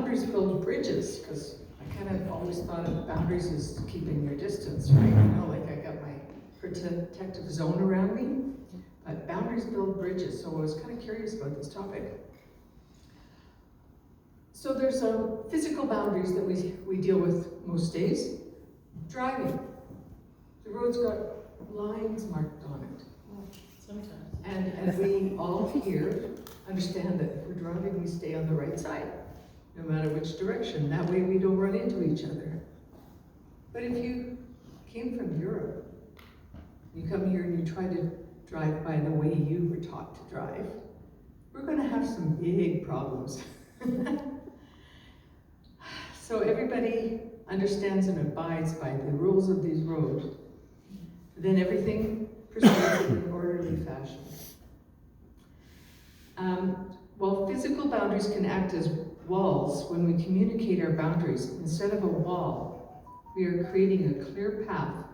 boundaries build bridges, because I kind of always thought of boundaries as keeping your distance, right? You know, like I got my protective zone around me, but boundaries build bridges, so I was kind of curious about this topic. So there's physical boundaries that we deal with most days. Driving. The road's got lines marked on it. Sometimes. And we all here understand that if we're driving, we stay on the right side, no matter which direction. That way we don't run into each other. But if you came from Europe, you come here and you try to drive by the way you were taught to drive, we're going to have some big problems. So everybody understands and abides by the rules of these roads. Then everything proceeds in an orderly fashion. While physical boundaries can act as walls, when we communicate our boundaries, instead of a wall, we are creating a clear path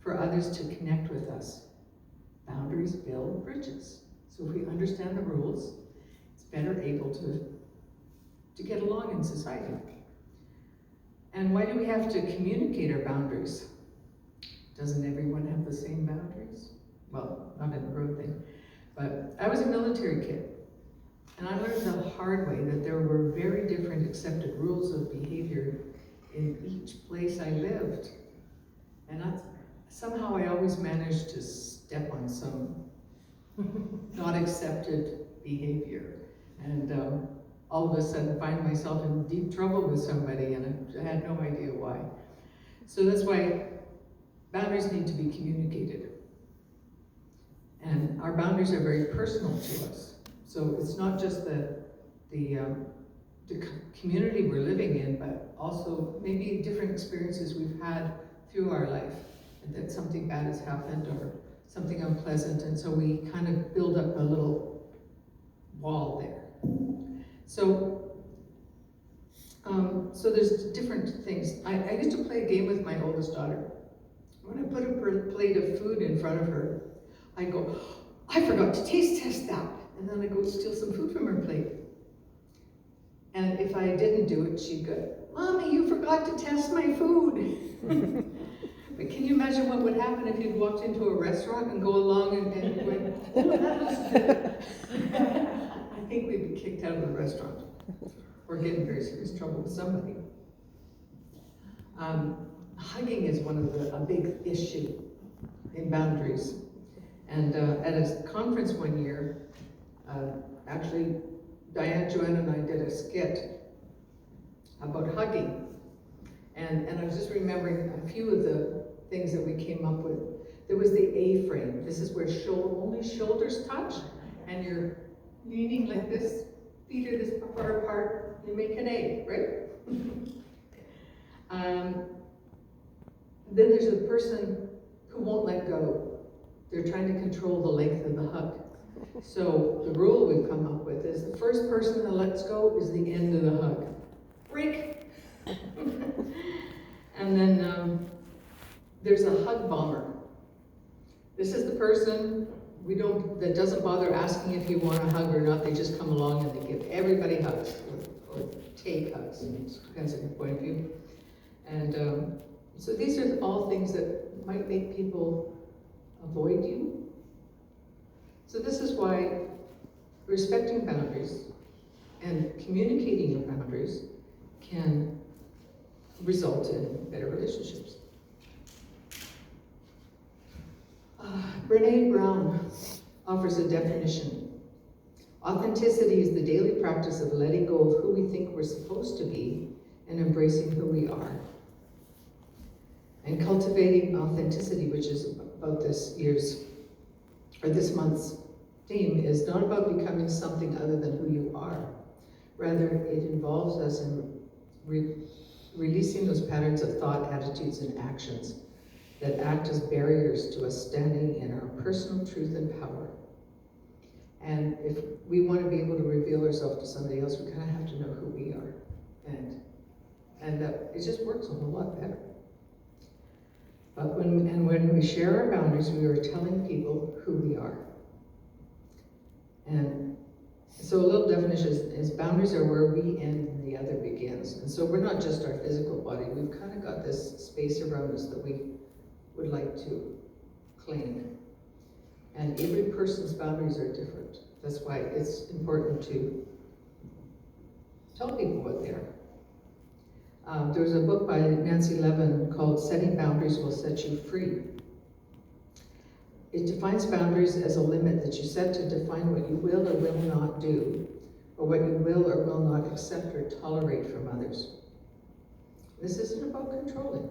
for others to connect with us. Boundaries build bridges. So if we understand the rules, it's better able to get along in society. And why do we have to communicate our boundaries? Doesn't everyone have the same boundaries? Well, not in the road thing. But I was a military kid, and I learned the hard way that there were very different accepted rules of behavior in each place I lived. And somehow I always managed to step on some not accepted behavior. And all of a sudden find myself in deep trouble with somebody, and I had no idea why. So that's why boundaries need to be communicated. And our boundaries are very personal to us. So it's not just the community we're living in, but also maybe different experiences we've had through our life, and that something bad has happened or something unpleasant, and so we kind of build up a little wall there. So there's different things. I used to play a game with my oldest daughter. When I put a plate of food in front of her, I'd go, I forgot to taste test that. And then I'd go steal some food from her plate. And if I didn't do it, she'd go, Mommy, you forgot to test my food. But can you imagine what would happen if you'd walked into a restaurant and go along and went, oh, that looks good. I think we'd be kicked out of the restaurant or get in very serious trouble with somebody. Hugging is a big issue in boundaries. And at a conference one year, actually, Diane, Joanne, and I did a skit about hugging. And I was just remembering a few of the things that we came up with. There was the A-frame. This is where only shoulders touch, and you're leaning like this, feet are this far apart, you make an A, right? Then there's a person who won't let go. They're trying to control the length of the hug. So the rule we've come up with is the first person that lets go is the end of the hug. Break! And then there's a hug bomber. This is the person that doesn't bother asking if you want a hug or not. They just come along and they give everybody hugs or take hugs. It depends on your point of view. And so these are all things that might make people avoid you. So this is why respecting boundaries and communicating your boundaries can result in better relationships. Brené Brown offers a definition. Authenticity is the daily practice of letting go of who we think we're supposed to be and embracing who we are. And cultivating authenticity, which is about this month's theme, is not about becoming something other than who you are. Rather, it involves us in releasing those patterns of thought, attitudes, and actions that act as barriers to us standing in our personal truth and power. And if we want to be able to reveal ourselves to somebody else, we kind of have to know who we are. And that it just works a whole lot better. But when we share our boundaries, we are telling people who we are. And So a little definition is boundaries are where we end and the other begins. And so we're not just our physical body, we've kind of got this space around us that we would like to claim. And every person's boundaries are different. That's why it's important to tell people what they are. There was a book by Nancy Levin called Setting Boundaries Will Set You Free. It defines boundaries as a limit that you set to define what you will or will not do, or what you will or will not accept or tolerate from others. This isn't about controlling.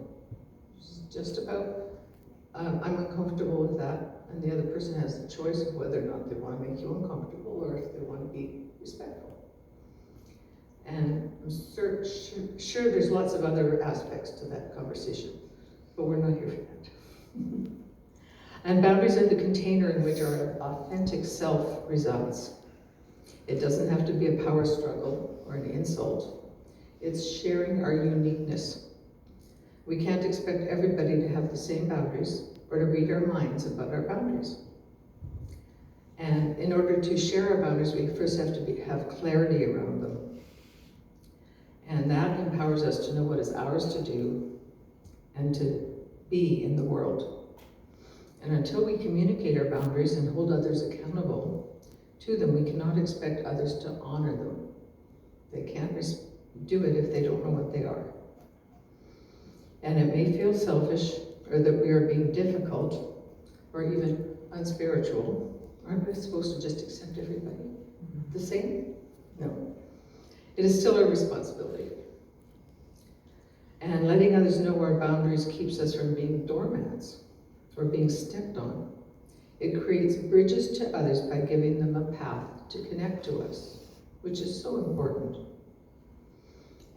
It's just about, I'm uncomfortable with that, and the other person has the choice of whether or not they want to make you uncomfortable or if they want to be respectful. And I'm sure there's lots of other aspects to that conversation, but we're not here for that. And boundaries are the container in which our authentic self resides. It doesn't have to be a power struggle or an insult. It's sharing our uniqueness. We can't expect everybody to have the same boundaries or to read our minds about our boundaries. And in order to share our boundaries, we first have to have clarity around them. And that empowers us to know what is ours to do and to be in the world. And until we communicate our boundaries and hold others accountable to them, we cannot expect others to honor them. They can't do it if they don't know what they are. And it may feel selfish, or that we are being difficult, or even unspiritual. Aren't we supposed to just accept everybody the same? No. It is still our responsibility. And letting others know our boundaries keeps us from being doormats or being stepped on. It creates bridges to others by giving them a path to connect to us, which is so important.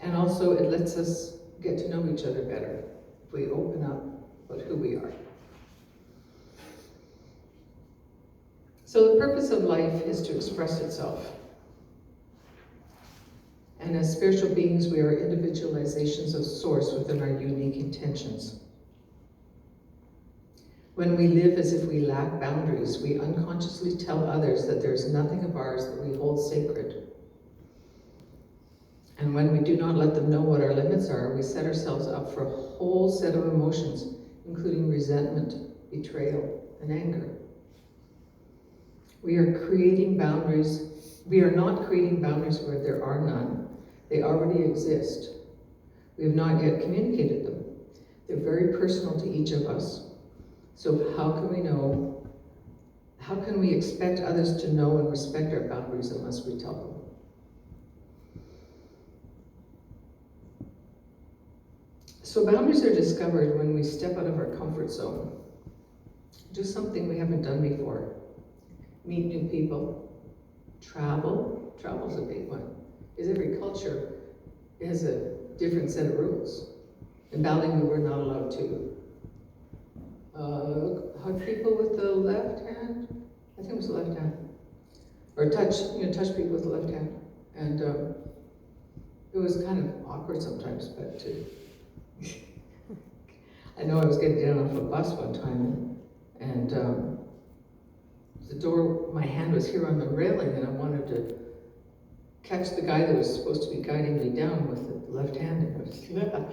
And also it lets us get to know each other better if we open up about who we are. So the purpose of life is to express itself. And as spiritual beings, we are individualizations of Source within our unique intentions. When we live as if we lack boundaries, we unconsciously tell others that there is nothing of ours that we hold sacred. And when we do not let them know what our limits are, we set ourselves up for a whole set of emotions, including resentment, betrayal, and anger. We are creating boundaries. We are not creating boundaries where there are none. They already exist. We have not yet communicated them. They're very personal to each of us. So how can we know? How can we expect others to know and respect our boundaries unless we tell them? So boundaries are discovered when we step out of our comfort zone, do something we haven't done before, meet new people, travel. Travel's a big one, because every culture has a different set of rules. In Ballingwood, we're not allowed to hug people with the left hand. I think it was the left hand, or touch people with the left hand, and it was kind of awkward sometimes, but. I know I was getting down off a bus one time, and the door, my hand was here on the railing, and I wanted to catch the guy that was supposed to be guiding me down with the left hand, and I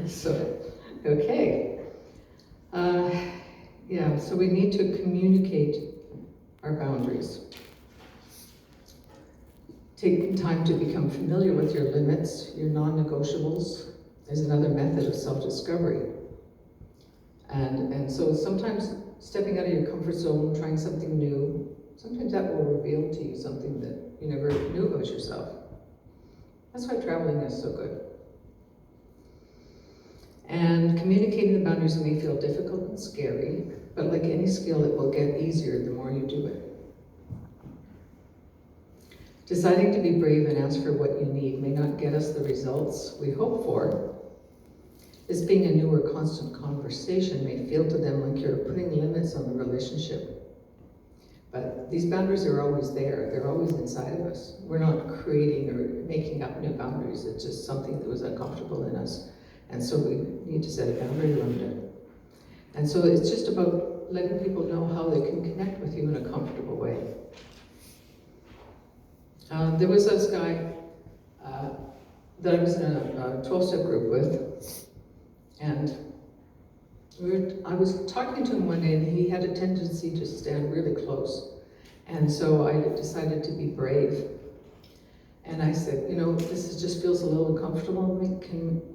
was, so, okay. Yeah, so we need to communicate our boundaries. Take time to become familiar with your limits, your non-negotiables, is another method of self-discovery. And so sometimes stepping out of your comfort zone, trying something new, sometimes that will reveal to you something that you never knew about yourself. That's why traveling is so good. And communicating the boundaries may feel difficult and scary, but like any skill, it will get easier the more you do it. Deciding to be brave and ask for what you need may not get us the results we hope for. This being a new or constant conversation may feel to them like you're putting limits on the relationship. But these boundaries are always there. They're always inside of us. We're not creating or making up new boundaries. It's just something that was uncomfortable in us. And so we need to set a boundary around it. And so it's just about letting people know how they can connect with you in a comfortable way. There was this guy that I was in a 12-step group with, and I was talking to him one day, and he had a tendency to stand really close. And so I decided to be brave. And I said, just feels a little uncomfortable.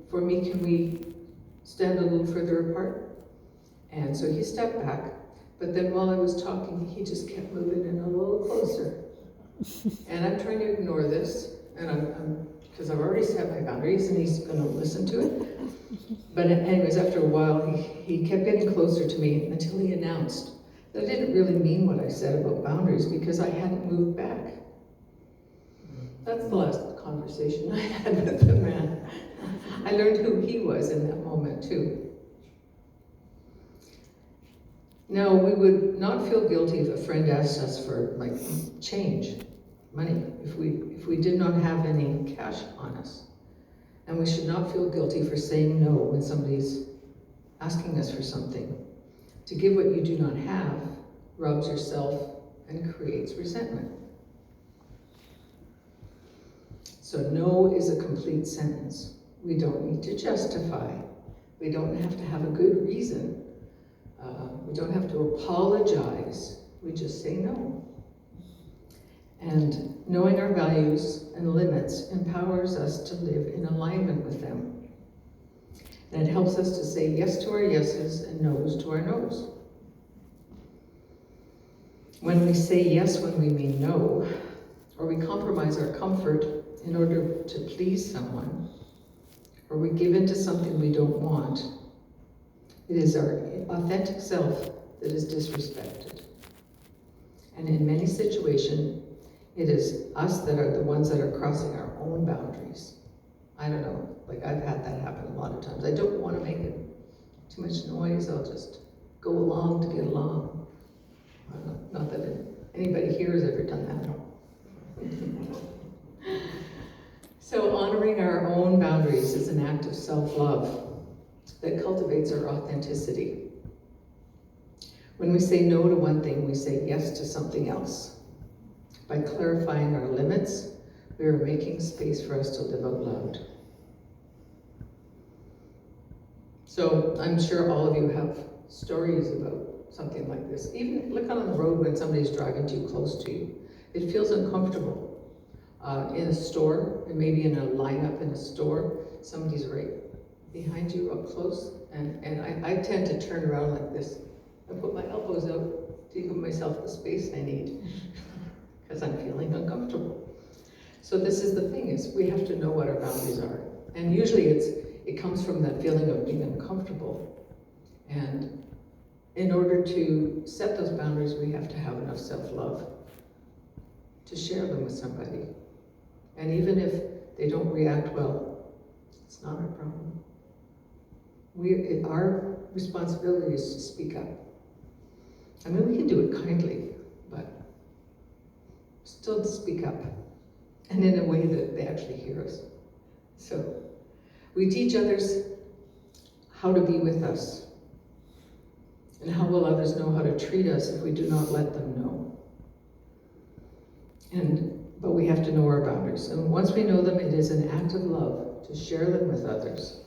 For me, can we stand a little further apart? And so he stepped back, but then while I was talking, he just kept moving in a little closer. And I'm trying to ignore this, and because I've already set my boundaries, and he's going to listen to it. But anyways, after a while, he kept getting closer to me until he announced that I didn't really mean what I said about boundaries because I hadn't moved back. That's the last conversation I had with the man. I learned who he was in that moment too. Now, we would not feel guilty if a friend asked us for change, money, if we did not have any cash on us. And we should not feel guilty for saying no when somebody's asking us for something. To give what you do not have robs yourself and creates resentment. So no is a complete sentence. We don't need to justify. We don't have to have a good reason. We don't have to apologize. We just say no. And knowing our values and limits empowers us to live in alignment with them. And it helps us to say yes to our yeses and no's to our no's. When we say yes when we mean no, or we compromise our comfort in order to please someone, or we give in to something we don't want, it is our authentic self that is disrespected. And in many situations, it is us that are the ones that are crossing our own boundaries. I don't know, I've had that happen a lot of times. I don't want to make it too much noise, I'll just go along to get along. Not that anybody here has ever done that. So honoring our own boundaries is an act of self-love that cultivates our authenticity. When we say no to one thing, we say yes to something else. By clarifying our limits, we are making space for us to live out loud. So I'm sure all of you have stories about something like this. Even look out on the road when somebody's driving too close to you. It feels uncomfortable. In a store, and maybe in a lineup in a store, somebody's right behind you up close, and I tend to turn around like this and put my elbows out to give myself the space I need because I'm feeling uncomfortable. So this is the thing, is we have to know what our boundaries are. And usually it comes from that feeling of being uncomfortable. And in order to set those boundaries, we have to have enough self-love to share them with somebody. And even if they don't react well, it's not our problem. Our responsibility is to speak up. I mean, we can do it kindly, but still to speak up, and in a way that they actually hear us. So we teach others how to be with us, and how will others know how to treat us if we do not let them know? But we have to know our boundaries. And once we know them, it is an act of love to share them with others.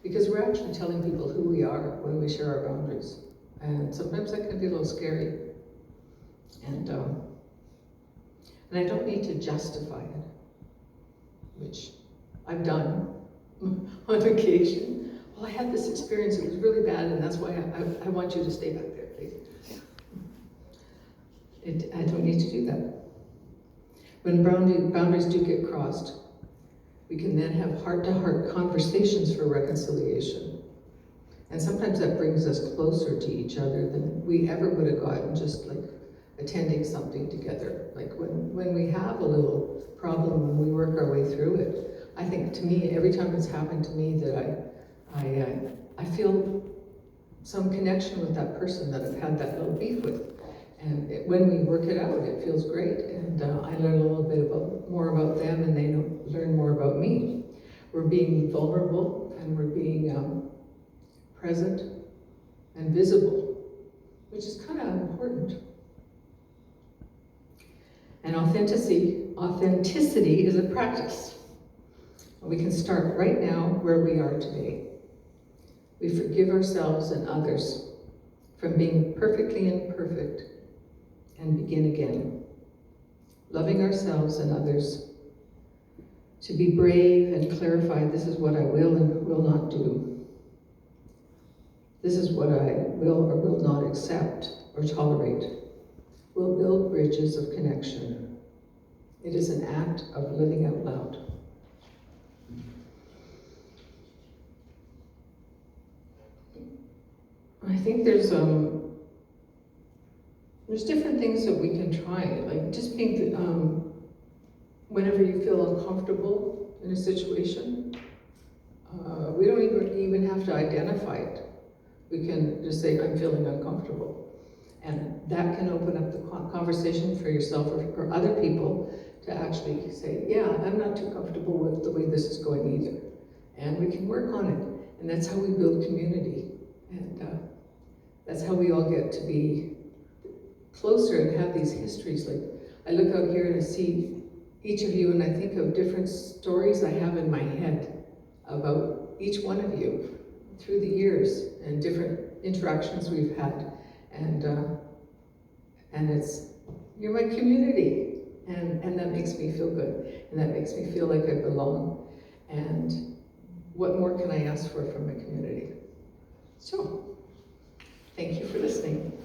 Because we're actually telling people who we are when we share our boundaries. And sometimes that can be a little scary. And I don't need to justify it, which I've done on occasion. Well, I had this experience, it was really bad, and that's why I want you to stay back there, please. I don't need to do that. When boundaries do get crossed, we can then have heart-to-heart conversations for reconciliation. And sometimes that brings us closer to each other than we ever would have gotten just attending something together. When we have a little problem and we work our way through it, I think to me, every time it's happened to me that I feel some connection with that person that I've had that little beef with. And when we work it out, it feels great. And I learn a little bit more about them, and they learn more about me. We're being vulnerable, and we're being present and visible, which is kind of important. And authenticity authenticity is a practice. We can start right now where we are today. We forgive ourselves and others from being perfectly imperfect and begin again. Loving ourselves and others to be brave and clarify, this is what I will and will not do. This is what I will or will not accept or tolerate. We'll build bridges of connection. It is an act of living out loud. I think there's different things that we can try, like just being, whenever you feel uncomfortable in a situation, we don't even have to identify it. We can just say, I'm feeling uncomfortable. And that can open up the conversation for yourself or other people to actually say, yeah, I'm not too comfortable with the way this is going either. And we can work on it. And that's how we build community. And that's how we all get to be closer and have these histories. Like, I look out here and I see each of you, and I think of different stories I have in my head about each one of you through the years and different interactions we've had. And it's, you're my community, and that makes me feel good, and that makes me feel like I belong. And what more can I ask for from a community? So, thank you for listening.